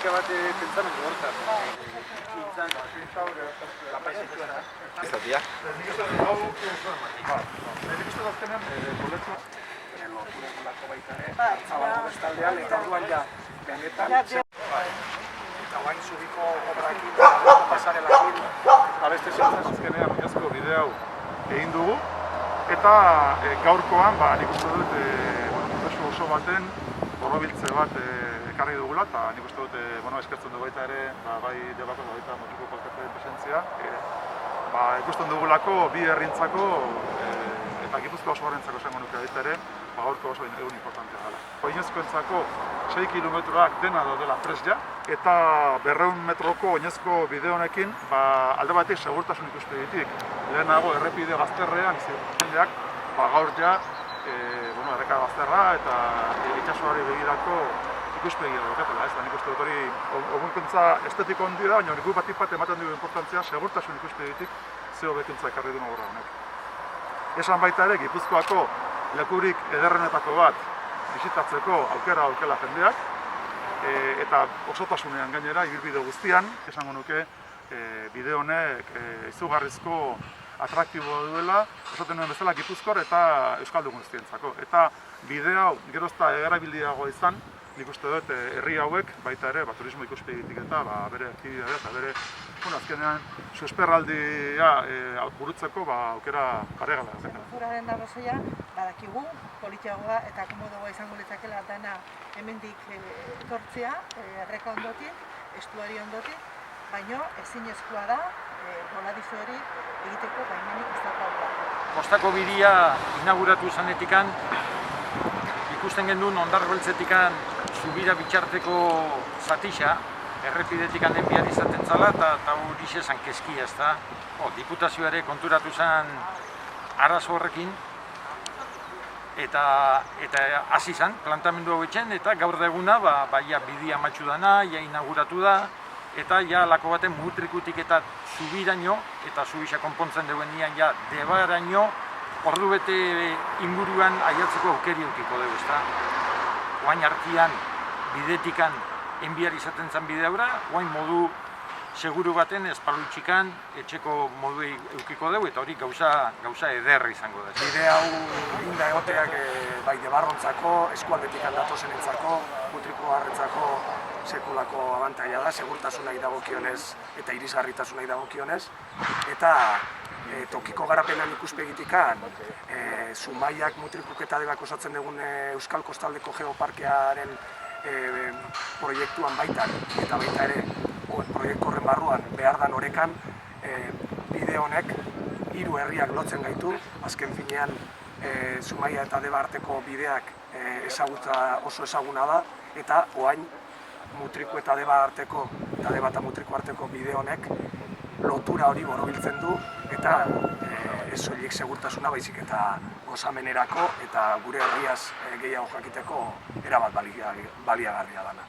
pixka bat pentsamendu hortan. Izatea? Nik uste dut hau nik uste dut azkenean boletua loturako baita Zabalgo bestaldean eta orduan ja benetan eta guain zubiko obrakin pasarelakin beste zentzaz azkenean oinazko bide hau egin dugu eta gaurkoan nik uste dut prozesu oso baten borobiltze bat ekarri dugula eta nik uste dut eskertzen du baita ere bai Debako eta baita Mutriko Alkatearen presentzia ikusten dugulako bi herrientzako eta Gipuzkoa osoarentzako esango nuke baita ere gaurko oso egun importantea dela. Oinezkoentzako 6 kilometroak dena daudela prest ja eta 200 metroko oinezko bide honekin alde batetik segurtasun ikuspegitik lehenago errepide bazterrean jendeak gaur ja erreka bazterra eta itsasoari begirako ikuspegia daukatela, ez da nik uste dut hori hobekuntza estetiko handi da, baina nik batik bat ematen dugu importantzia segurtasun ikuspegitik ze hobekuntza ekarri duen obra honek. Esan baita ere Gipuzkoako lekurik ederrenetako bat bisitatzeko aukera daukela jendeak eta osotasunean gainera ibilbide guztian, esango nuke bide honek izugarrizko atraktiboa duela, esaten nuen bezala Gipuzkoar eta euskaldun guztientzako. Eta bide hau gerozta erabildiagoa izan, nik uste dut herri hauek baita ere turismo ikuspegitik eta bere aktibitatea eta bere azkenean susperraldia burutzeko aukera paregala. Uraren arrazoia badakigu, politiagoa eta komodoa izango litzakela dana hemendik etortzea, erreka ondotik, estuari ondotik, baino ezinezkoa da boladizo hori egiteko baimenik ez daukagula. Kostako bidia inauguratu zanetikan, ikusten genduen Hondarribeltzetikan zubira bitxarteko zatixa, errepidetik handen bihar izaten zala eta hori zan kezkia, ezta. Diputazioare konturatu zen arazo horrekin eta hasi zen plantamendu hau etxen eta gaur da eguna bidia amatxu dana, inauguratu da eta lako baten mutrikutik eta zubiraino eta zubixa konpontzen duenean Debaraino ordu bete inguruan aiatzeko aukeri eukiko dugu, ezta. Oain artean bidetikan enbiar izaten zen bide haura, oain modu seguru baten espalutxikan etxeko modu eukiko dugu eta hori gauza ederra izango da. Bide hau inda egoteak bai Debarrontzako, eskualdetik datozenentzako, Mutrikuarrentzako sekulako abantaila da, segurtasunai dagokionez eta irisgarritasunai dagokionez eta tokiko garapenan ikuspegitikan Zumaiak, Mutrikuk eta Debak osatzen dugun Euskal Kostaldeko Geoparkearen proiektuan baitan eta baita ere proiektu horren barruan behar dan orekan bide honek 3 herriak lotzen gaitu, azken finean Zumaia eta Deba arteko bideak ezagutza oso ezaguna da eta oain Mutriku eta Deba arteko eta Deba eta Mutriku arteko bide honek lotura hori borobiltzen du eta ez soilik segurtasuna baizik eta gozamenerako eta gure herriaz gehiago jakiteko erabat baliagarria dana.